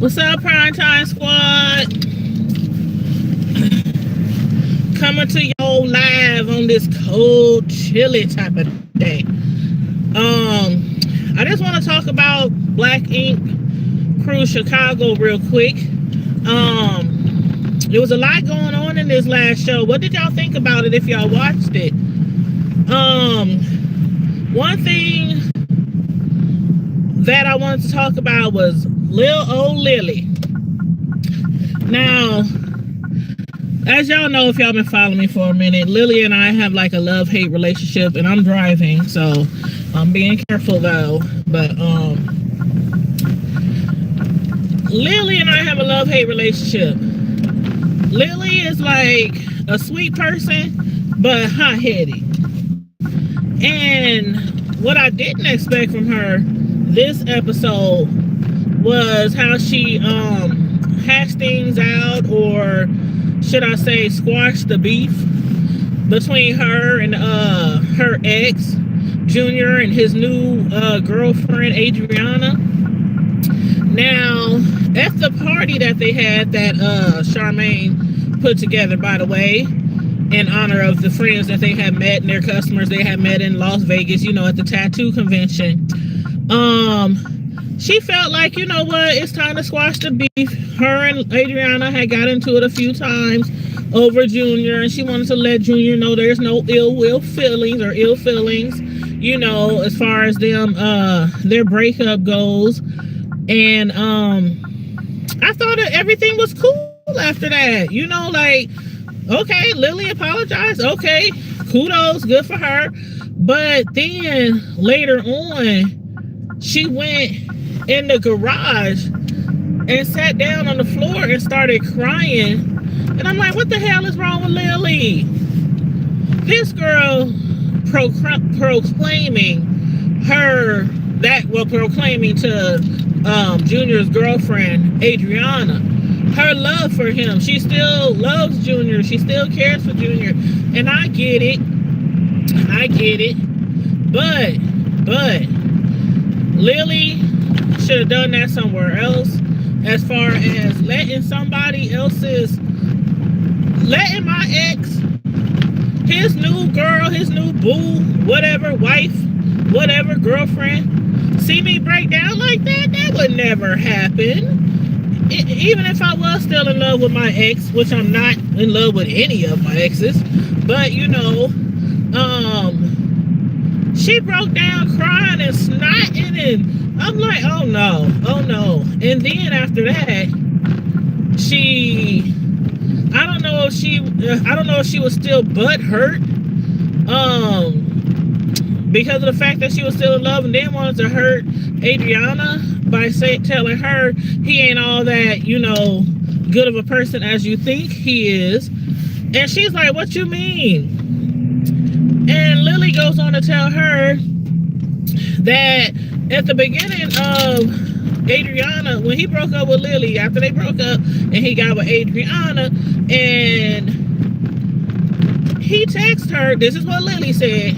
What's up, Primetime Squad? Coming to y'all live on this cold, chilly type of day. I just want to talk about Black Ink Cruise Chicago real quick. There was a lot going on in this last show. What did y'all think about it if y'all watched it? One thing that I wanted to talk about was Lil old Lily. Now, as y'all know, if y'all been following me for a minute, Lily and I have like a love-hate relationship, and I'm driving, so I'm being careful though. But Lily and I have a love-hate relationship. Lily is like a sweet person, but hot-headed. And what I didn't expect from her this episode was how she hashed things out, or should I say squashed the beef between her and her ex Junior and his new girlfriend Adriana. Now, at the party that they had, that Charmaine put together, by the way, in honor of the friends that they had met and their customers they had met in Las Vegas, you know, at the tattoo convention, she felt like, you know what, it's time to squash the beef. Her and Adriana had got into it a few times over Junior, and she wanted to let Junior know there's no ill feelings, you know, as far as them their breakup goes. And I thought that everything was cool after that. You know, like, okay, Lily apologized. Okay, kudos, good for her. But then later on, she went in the garage and sat down on the floor and started crying. And I'm like, what the hell is wrong with Lily? This girl proclaiming to Junior's girlfriend Adriana her love for him. She still loves Junior. She still cares for Junior. And I get it. But Lily should have done that somewhere else, as far as letting my ex, his new girl, his new boo, whatever, wife, whatever, girlfriend, see me break down like that. That would never happen. Even if I was still in love with my ex, which I'm not in love with any of my exes, but you know, she broke down crying and snotting, and I'm like, oh no. And then after that, I don't know if she was still butthurt, because of the fact that she was still in love, and then wanted to hurt Adriana by telling her he ain't all that, you know, good of a person as you think he is. And she's like, what you mean? And Lily goes on to tell her that at the beginning of Adriana, when he broke up with Lily, after they broke up and he got with Adriana, and he texted her, this is what Lily said,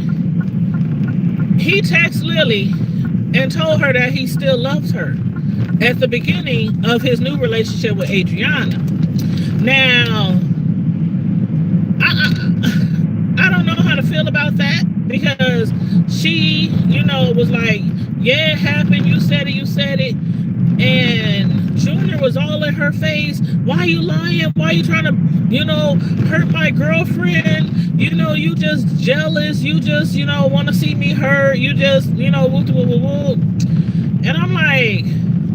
he texted Lily and told her that he still loves her at the beginning of his new relationship with Adriana. Now, I don't know how to feel about that, because she, you know, was like, yeah, it happened, you said it, and Junior was all in her face. Why you lying? Why you trying to, you know, hurt my girlfriend? You know, you just jealous. You just, you know, want to see me hurt. You just, you know, woo. And I'm like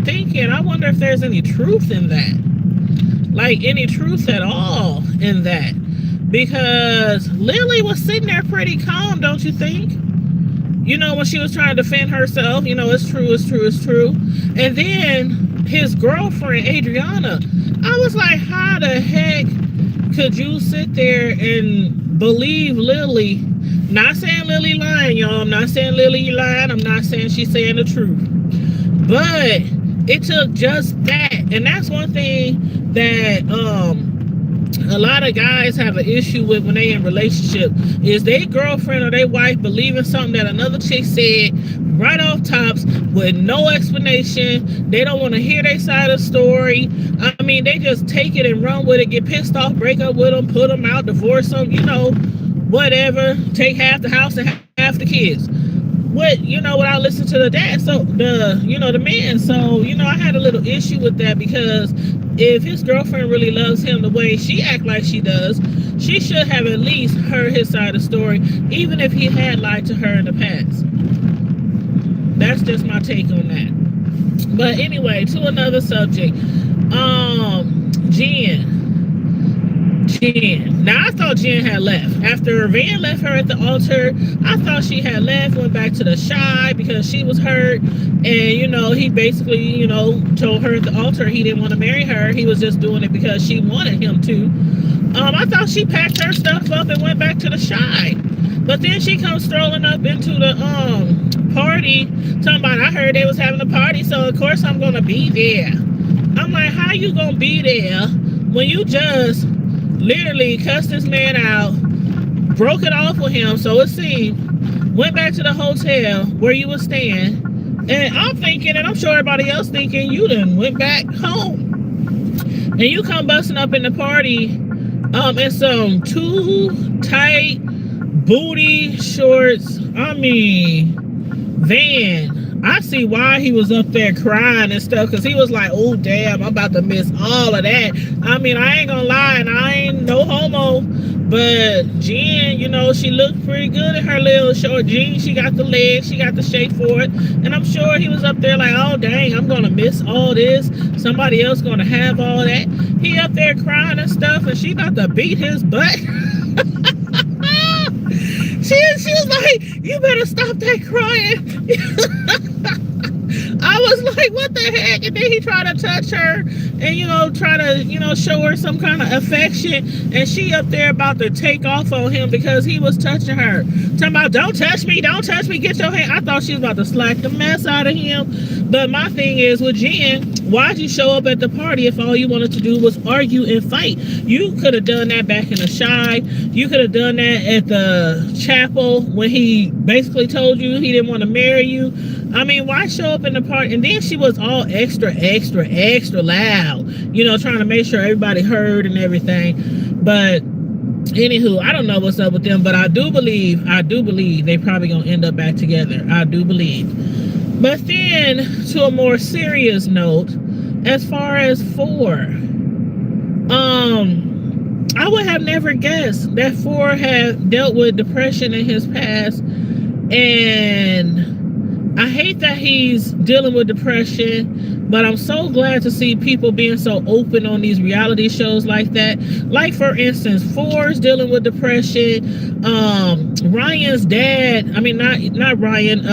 thinking, I wonder if there's any truth in that. Like, any truth at all in that. Because Lily was sitting there pretty calm, don't you think? You know, when she was trying to defend herself, you know, it's true. And then his girlfriend, Adriana, I was like, how the heck could you sit there and believe Lily? Not saying Lily lying, y'all. I'm not saying Lily lying. I'm not saying she's saying the truth. But it took just that. And that's one thing that a lot of guys have an issue with when they in relationship is they girlfriend or their wife believing something that another chick said right off tops with no explanation. They don't want to hear their side of the story. I mean, they just take it and run with it, get pissed off, break up with them, put them out, divorce them, whatever, take half the house and half the kids. Without listening to the dad, so the man. So, I had a little issue with that, because if his girlfriend really loves him the way she act like she does, she should have at least heard his side of the story, even if he had lied to her in the past. That's just my take on that. But anyway, to another subject. Jen. Now, I thought Jen had left. After Van left her at the altar, I thought she had left, went back to the shy because she was hurt. And, he basically, told her at the altar he didn't want to marry her. He was just doing it because she wanted him to. I thought she packed her stuff up and went back to the shy. But then she comes strolling up into the party, talking about, I heard they was having a party, so of course I'm going to be there. I'm like, how you going to be there when you just literally cussed this man out, broke it off with him, so it seemed, went back to the hotel where you were staying, and I'm thinking, and I'm sure everybody else thinking, you done went back home. And you come busting up in the party in some too tight booty shorts. I mean, Van. I see why he was up there crying and stuff, because he was like, oh, damn, I'm about to miss all of that. I mean, I ain't gonna lie, and I ain't no homo, but Jen, she looked pretty good in her little short jeans. She got the legs, she got the shape for it, and I'm sure he was up there like, oh, dang, I'm gonna miss all this. Somebody else gonna have all that. He up there crying and stuff, and she about to beat his butt. She was like, you better stop that crying. I was like, what the heck? And then he tried to touch her and, try to, show her some kind of affection. And she up there about to take off on him because he was touching her. Talking about, don't touch me, get your hand. I thought she was about to slack the mess out of him. But my thing is with Jen, why'd you show up at the party if all you wanted to do was argue and fight? You could have done that back in the shy. You could have done that at the chapel when he basically told you he didn't want to marry you. I mean, why show up in the party? And then she was all extra loud, trying to make sure everybody heard and everything. But anywho, I don't know what's up with them, but I do believe they probably gonna end up back together. I do believe. But then, to a more serious note, as far as Phor, I would have never guessed that Phor had dealt with depression in his past, and I hate that he's dealing with depression, but I'm so glad to see people being so open on these reality shows like that. Like, for instance, Phor's dealing with depression. Ryan's dad, I mean, not Ryan,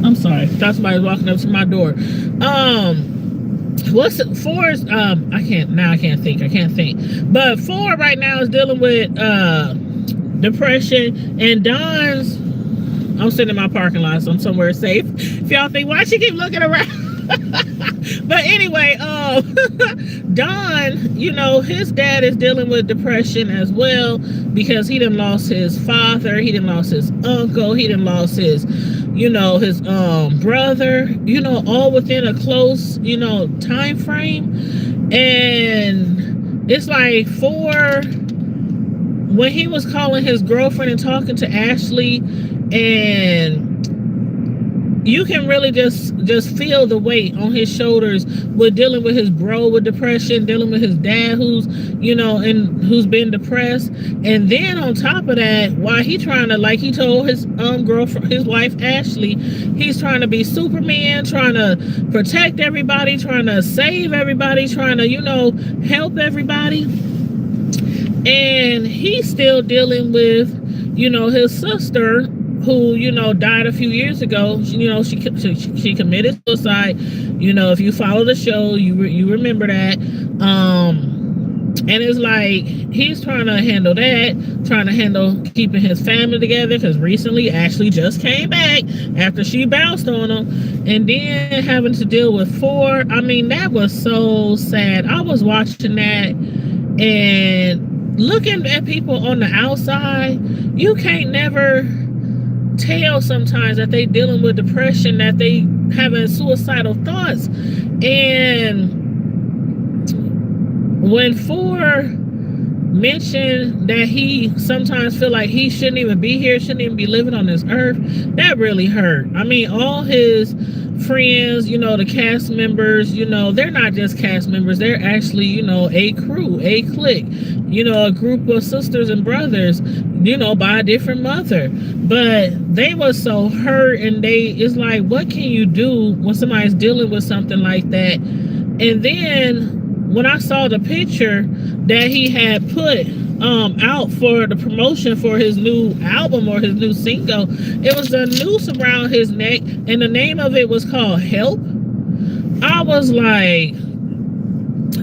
I'm sorry, thought somebody was walking up to my door. What's Phor's, I can't think. But Phor right now is dealing with depression, and Don's, I'm sitting in my parking lot, so I'm somewhere safe. If y'all think, why she keep looking around? But anyway, Don, his dad is dealing with depression as well, because he done lost his father, he done lost his uncle, he done lost his, his brother, all within a close, time frame. And it's like, when he was calling his girlfriend and talking to Ashley, and you can really just feel the weight on his shoulders with dealing with his bro with depression, dealing with his dad who's, and who's been depressed. And then on top of that, while he trying to, like he told his girlfriend, his wife Ashley, he's trying to be Superman, trying to protect everybody, trying to save everybody, trying to, help everybody. And he's still dealing with, his sister, who, died a few years ago. She committed suicide. If you follow the show, you remember that. And it's like, he's trying to handle that. trying to handle keeping his family together, because recently Ashley just came back after she bounced on him, and then having to deal with Phor. I mean, that was so sad. I was watching that and looking at people on the outside, you can't never tell sometimes that they dealing with depression, that they having suicidal thoughts. And when Phor mentioned that he sometimes feel like he shouldn't even be here, shouldn't even be living on this earth, that really hurt. I mean, all his friends, the cast members, they're not just cast members, they're actually, a crew, a clique, a group of sisters and brothers, by a different mother. But they were so hurt, and it's like, what can you do when somebody's dealing with something like that? And then when I saw the picture that he had put out for the promotion for his new album or his new single, it was a noose around his neck, and the name of it was called Help. I was like,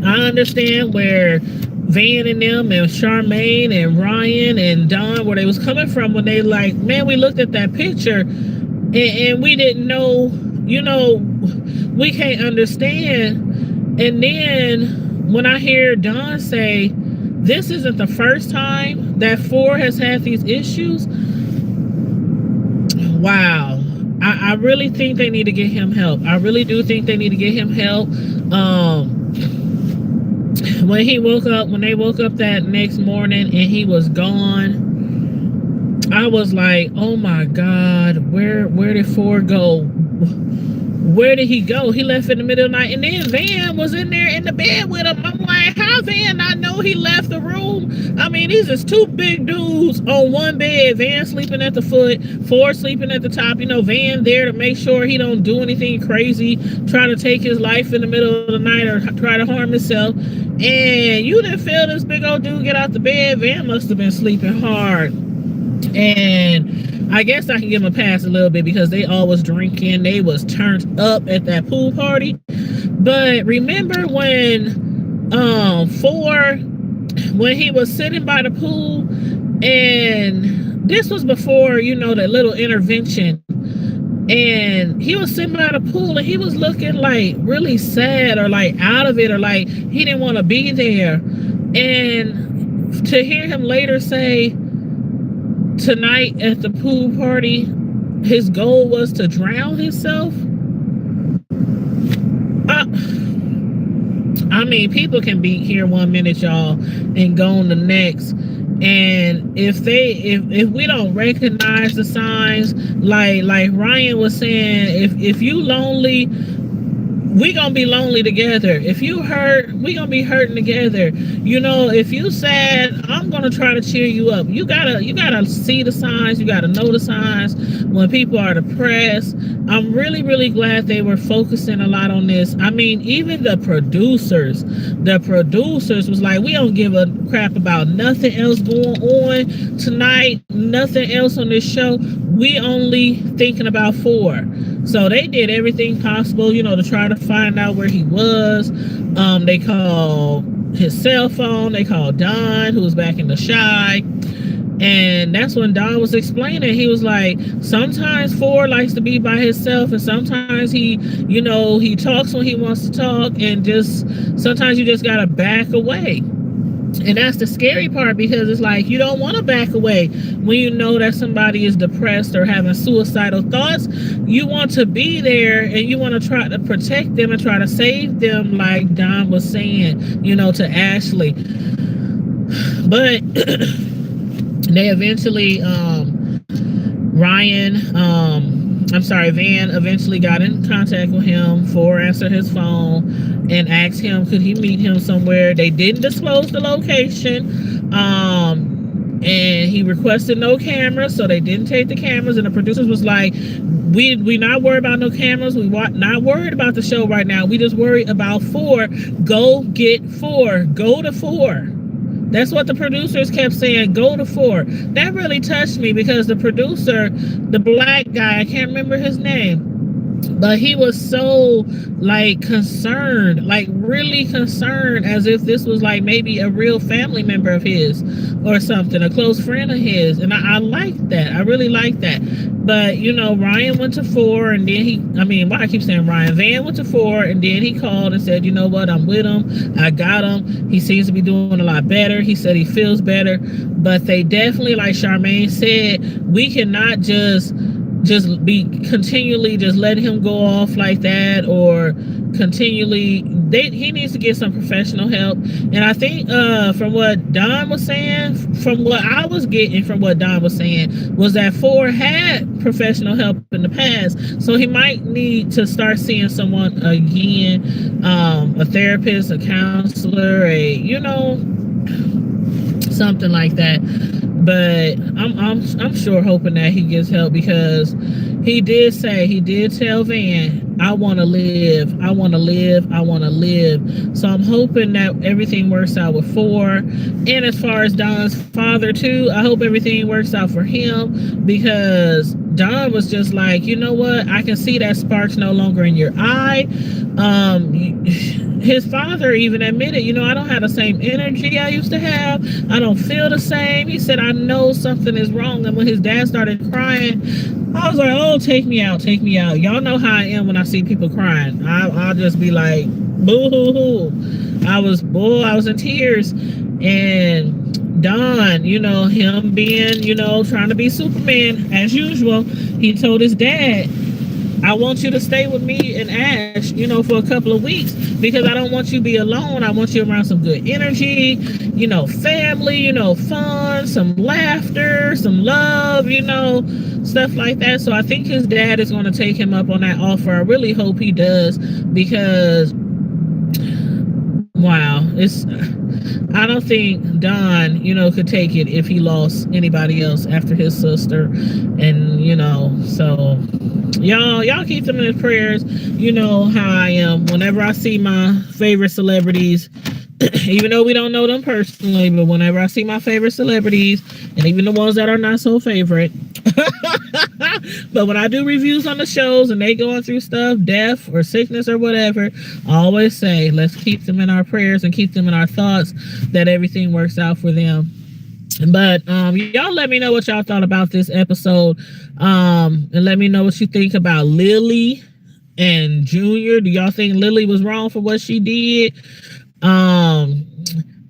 I understand where Van and them and Charmaine and Ryan and Don, where they was coming from when they like, man, we looked at that picture and we didn't know, we can't understand. And then when I hear Don say, this isn't the first time that Phor has had these issues, wow. I really think they need to get him help. I really do think they need to get him help. When they woke up that next morning and he was gone, I was like, oh my God, where did Phor go? Where did he go? He left in the middle of the night, and then Van was in there in the bed with him. I'm like, how Van not know he left the room? I mean, these is two big dudes on one bed. Van sleeping at the foot, Phor sleeping at the top. Van there to make sure he don't do anything crazy, try to take his life in the middle of the night or try to harm himself. And you didn't feel this big old dude get out the bed. Van must have been sleeping hard. And I guess I can give them a pass a little bit because they all was drinking. They was turned up at that pool party. But remember when Phor, when he was sitting by the pool, and this was before, that little intervention, and he was sitting by the pool and he was looking like really sad or like out of it, or like he didn't want to be there. And to hear him later say, tonight at the pool party, his goal was to drown himself. I mean, people can be here 1 minute, y'all, and gone the next. And if we don't recognize the signs, like Ryan was saying, if you lonely, we gonna be lonely together. If you hurt, we gonna be hurting together. If you sad, I'm gonna try to cheer you up. You gotta see the signs. You gotta know the signs when people are depressed. I'm really, really glad they were focusing a lot on this. I mean, even the producers was like, we don't give a crap about nothing else going on tonight, nothing else on this show. We only thinking about Phor. So they did everything possible, to try to find out where he was. They called his cell phone. They called Don, who was back in the Shy. And that's when Don was explaining. He was like, sometimes Phor likes to be by himself, and sometimes he talks when he wants to talk, and sometimes you just gotta back away. And that's the scary part, because it's like you don't want to back away when you know that somebody is depressed or having suicidal thoughts. You want to be there, and you want to try to protect them and try to save them, like Don was saying, to Ashley. But they eventually, Van eventually got in contact with him. Phor answered his phone and asked him, could he meet him somewhere? They didn't disclose the location. And he requested no cameras, so they didn't take the cameras. And the producers was like, we not worried about no cameras. We not worried about the show right now. We just worried about Phor. Go get Phor. Go to Phor. That's what the producers kept saying, go to Phor. That really touched me, because the producer, the black guy, I can't remember his name, But he was so like concerned, like really concerned, as if this was like maybe a real family member of his or something, a close friend of his. And I like that. I really like that. But you know, Ryan went to Phor, and then why I keep saying Ryan, Van went to Phor, and then he called and said, you know what, I'm with him. I got him. He seems to be doing a lot better. He said he feels better. But they definitely, like Charmaine said, we cannot just be continually just letting him go off like that, or continually he needs to get some professional help. And I think from what Don was saying, from what I was getting from what Don was saying, was that Phor had professional help in the past, so he might need to start seeing someone again, a therapist, a counselor, something like that. But I'm sure hoping that he gets help, because he did tell Van, I want to live, I want to live, I want to live. So I'm hoping that everything works out with Phor. And as far as Don's father too, I hope everything works out for him, because Don was just like, you know what, I can see that spark's no longer in your eye. His father even admitted, I don't have the same energy I used to have. I don't feel the same. He said, I know something is wrong. And when his dad started crying, I was like, oh, take me out, take me out. Y'all know how I am when I see people crying. I'll just be like, boo hoo hoo. I was in tears. And Don, him being, trying to be Superman as usual, he told his dad, I want you to stay with me and Ash, for a couple of weeks, because I don't want you to be alone. I want you around some good energy, family, fun, some laughter, some love, stuff like that. So I think his dad is going to take him up on that offer. I really hope he does, because wow, I don't think Don, could take it if he lost anybody else after his sister. And, so y'all keep them in his prayers. You know how I am. Whenever I see my favorite celebrities, even though we don't know them personally, but whenever I see my favorite celebrities, and even the ones that are not so favorite, but when I do reviews on the shows and they going through stuff, death or sickness or whatever, I always say, let's keep them in our prayers and keep them in our thoughts, that everything works out for them. But y'all let me know what y'all thought about this episode, and let me know what you think about Lily and Junior. Do y'all think Lily was wrong for what she did? And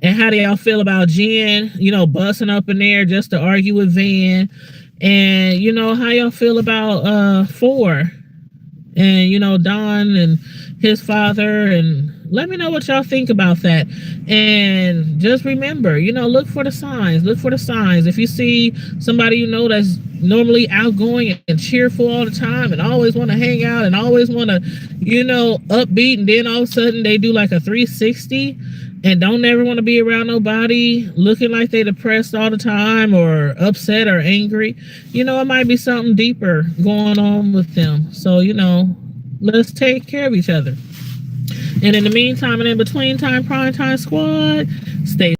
how do y'all feel about Jen, busting up in there just to argue with Van? And how y'all feel about Phor and Don and his father? And let me know what y'all think about that. And just remember, look for the signs. Look for the signs. If you see somebody that's normally outgoing and cheerful all the time and always want to hang out and always want to, upbeat, and then all of a sudden they do like a 360 and don't ever want to be around nobody, looking like they depressed all the time or upset or angry, it might be something deeper going on with them. So, let's take care of each other. And in the meantime and in between time, Prime Time Squad, stay